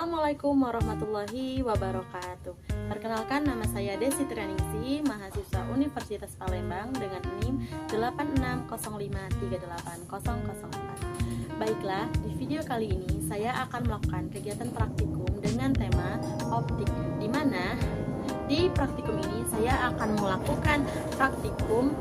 Assalamualaikum warahmatullahi wabarakatuh. Perkenalkan, nama saya Desi Trianingsih, mahasiswa Universitas Palembang dengan NIM 8605380004. Baiklah, di video kali ini saya akan melakukan kegiatan praktikum dengan tema optik, di mana di praktikum ini saya akan melakukan praktikum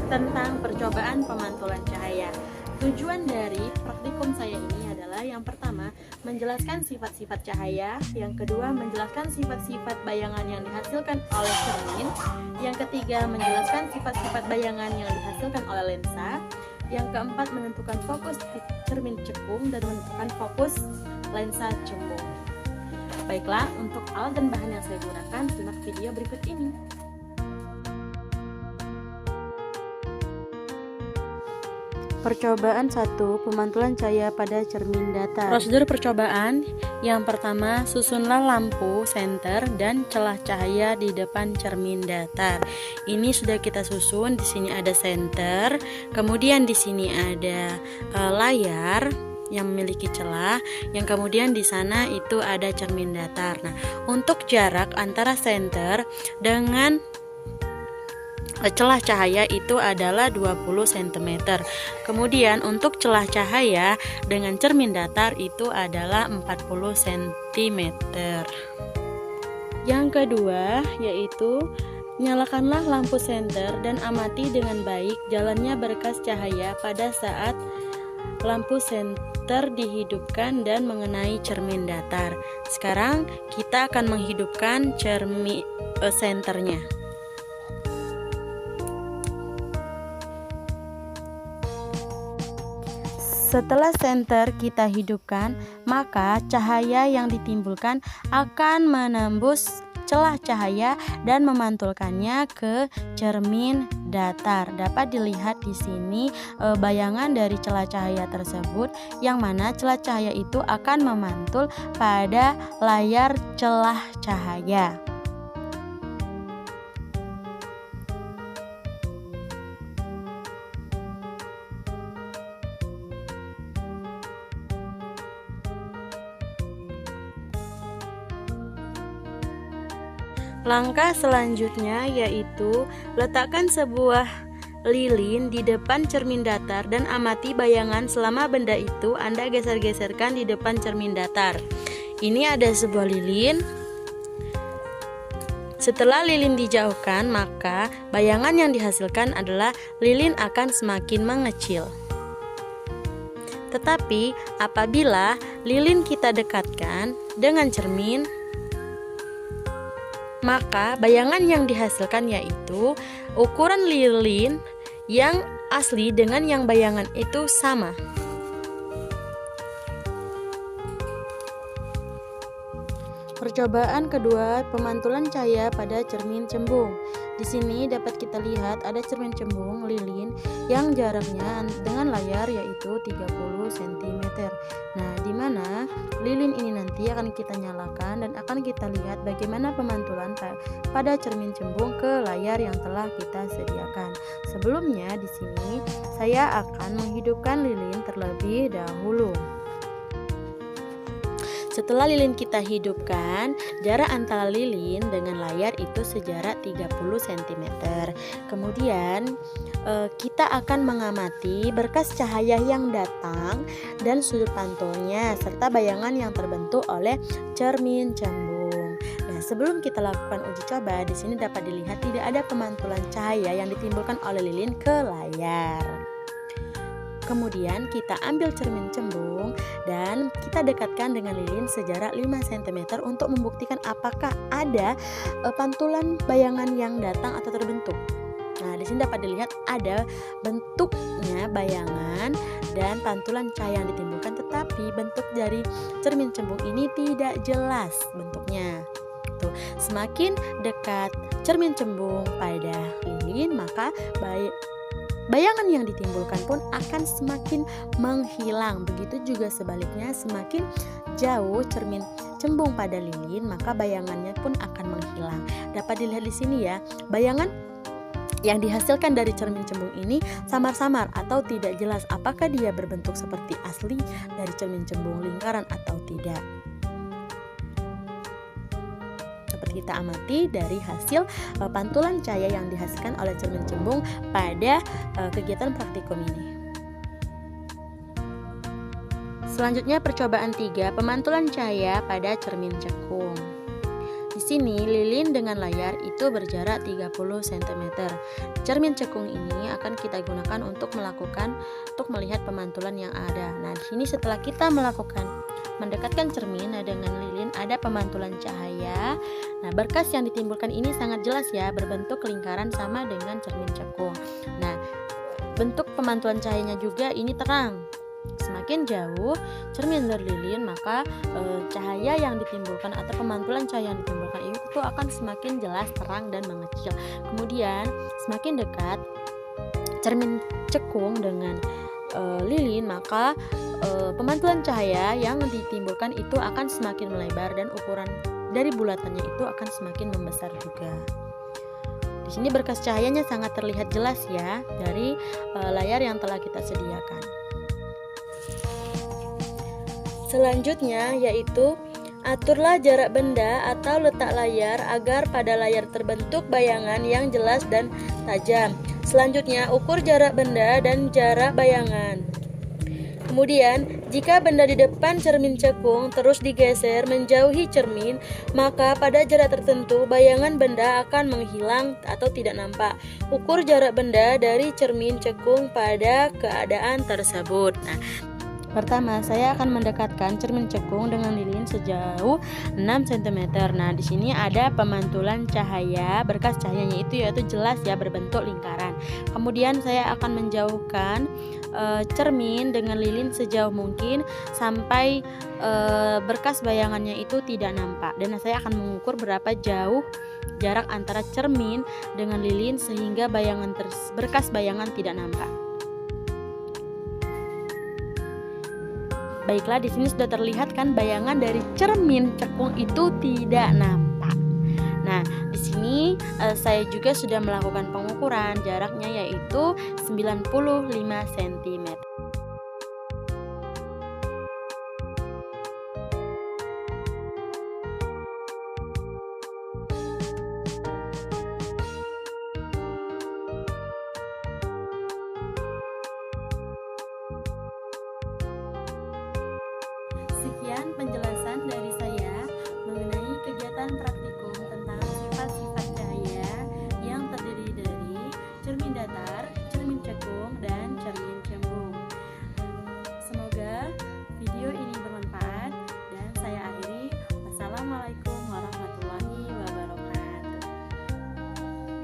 tentang percobaan pemantulan cahaya. Tujuan dari praktikum saya ini adalah yang pertama, menjelaskan sifat-sifat cahaya, yang kedua, menjelaskan sifat-sifat bayangan yang dihasilkan oleh cermin, yang ketiga, menjelaskan sifat-sifat bayangan yang dihasilkan oleh lensa, yang keempat, menentukan fokus cermin cekung dan menentukan fokus lensa cembung. Baiklah, untuk alat dan bahan yang saya gunakan, simak video berikut ini. Percobaan 1. Pemantulan cahaya pada cermin datar. Prosedur percobaan: yang pertama, susunlah lampu senter dan celah cahaya di depan cermin datar. Ini sudah kita susun. Di sini ada senter, kemudian di sini ada layar yang memiliki celah, yang kemudian di sana itu ada cermin datar. Nah, untuk jarak antara senter dengan celah cahaya itu adalah 20 cm. Kemudian untuk celah cahaya dengan cermin datar itu adalah 40 cm. Yang kedua yaitu nyalakanlah lampu senter dan amati dengan baik jalannya berkas cahaya pada saat lampu senter dihidupkan dan mengenai cermin datar. Sekarang kita akan menghidupkan cermin senternya. Setelah senter kita hidupkan, maka cahaya yang ditimbulkan akan menembus celah cahaya dan memantulkannya ke cermin datar. Dapat dilihat di sini bayangan dari celah cahaya tersebut, yang mana celah cahaya itu akan memantul pada layar celah cahaya. Langkah selanjutnya yaitu letakkan sebuah lilin di depan cermin datar dan amati bayangan selama benda itu Anda geser-geserkan di depan cermin datar. Ini ada sebuah lilin. Setelah lilin dijauhkan, maka bayangan yang dihasilkan adalah lilin akan semakin mengecil. Tetapi apabila lilin kita dekatkan dengan cermin, maka bayangan yang dihasilkan yaitu ukuran lilin yang asli dengan yang bayangan itu sama. Percobaan kedua, pemantulan cahaya pada cermin cembung. Di sini dapat kita lihat ada cermin cembung lilin yang jaraknya dengan layar yaitu 30 cm. Nah, di mana lilin ini nanti akan kita nyalakan dan akan kita lihat bagaimana pemantulan pada cermin cembung ke layar yang telah kita sediakan. Sebelumnya di sini saya akan menghidupkan lilin terlebih dahulu. Setelah lilin kita hidupkan, jarak antara lilin dengan layar itu sejarak 30 cm. Kemudian kita akan mengamati berkas cahaya yang datang dan sudut pantulnya serta bayangan yang terbentuk oleh cermin cembung. Nah, sebelum kita lakukan uji coba, di sini dapat dilihat tidak ada pemantulan cahaya yang ditimbulkan oleh lilin ke layar. Kemudian kita ambil cermin cembung dan kita dekatkan dengan lilin sejarak 5 cm untuk membuktikan apakah ada pantulan bayangan yang datang atau terbentuk. Nah, di sini dapat dilihat ada bentuknya bayangan dan pantulan cahaya yang ditimbulkan, tetapi bentuk dari cermin cembung ini tidak jelas bentuknya. Tuh, semakin dekat cermin cembung pada lilin, maka bayangan yang ditimbulkan pun akan semakin menghilang. Begitu juga sebaliknya, semakin jauh cermin cembung pada lilin, maka bayangannya pun akan menghilang. Dapat dilihat di sini ya, bayangan yang dihasilkan dari cermin cembung ini samar-samar atau tidak jelas apakah dia berbentuk seperti asli dari cermin cembung lingkaran atau tidak. kita amati dari hasil pantulan cahaya yang dihasilkan oleh cermin cembung pada kegiatan praktikum ini. Selanjutnya percobaan 3, pemantulan cahaya pada cermin cekung. Di sini lilin dengan layar itu berjarak 30 cm. Cermin cekung ini akan kita gunakan untuk melihat pemantulan yang ada. Nah, di sini setelah kita mendekatkan cermin dengan lilin, ada pemantulan cahaya. Nah, berkas yang ditimbulkan ini sangat jelas ya, berbentuk lingkaran sama dengan cermin cekung. Nah, bentuk pemantulan cahayanya juga ini terang. Semakin jauh cermin dari lilin, maka cahaya yang ditimbulkan atau pemantulan cahaya yang ditimbulkan itu akan semakin jelas, terang, dan mengecil. Kemudian semakin dekat cermin cekung dengan lilin, maka pemantulan cahaya yang ditimbulkan itu akan semakin melebar dan ukuran dari bulatannya itu akan semakin membesar juga. Di sini berkas cahayanya sangat terlihat jelas ya dari layar yang telah kita sediakan. Selanjutnya yaitu aturlah jarak benda atau letak layar agar pada layar terbentuk bayangan yang jelas dan tajam. Selanjutnya ukur jarak benda dan jarak bayangan. Kemudian jika benda di depan cermin cekung terus digeser menjauhi cermin, maka pada jarak tertentu bayangan benda akan menghilang atau tidak nampak. Ukur jarak benda dari cermin cekung pada keadaan tersebut. Nah, pertama, saya akan mendekatkan cermin cekung dengan lilin sejauh 6 cm. Nah, di sini ada pemantulan cahaya, berkas cahayanya itu yaitu jelas ya, berbentuk lingkaran. Kemudian saya akan menjauhkan cermin dengan lilin sejauh mungkin sampai berkas bayangannya itu tidak nampak. Dan saya akan mengukur berapa jauh jarak antara cermin dengan lilin sehingga berkas bayangan tidak nampak. Baiklah, di sini sudah terlihat kan bayangan dari cermin cekung itu tidak nampak. Nah, di sini saya juga sudah melakukan pengukuran jaraknya yaitu 95 cm. Sekian penjelasan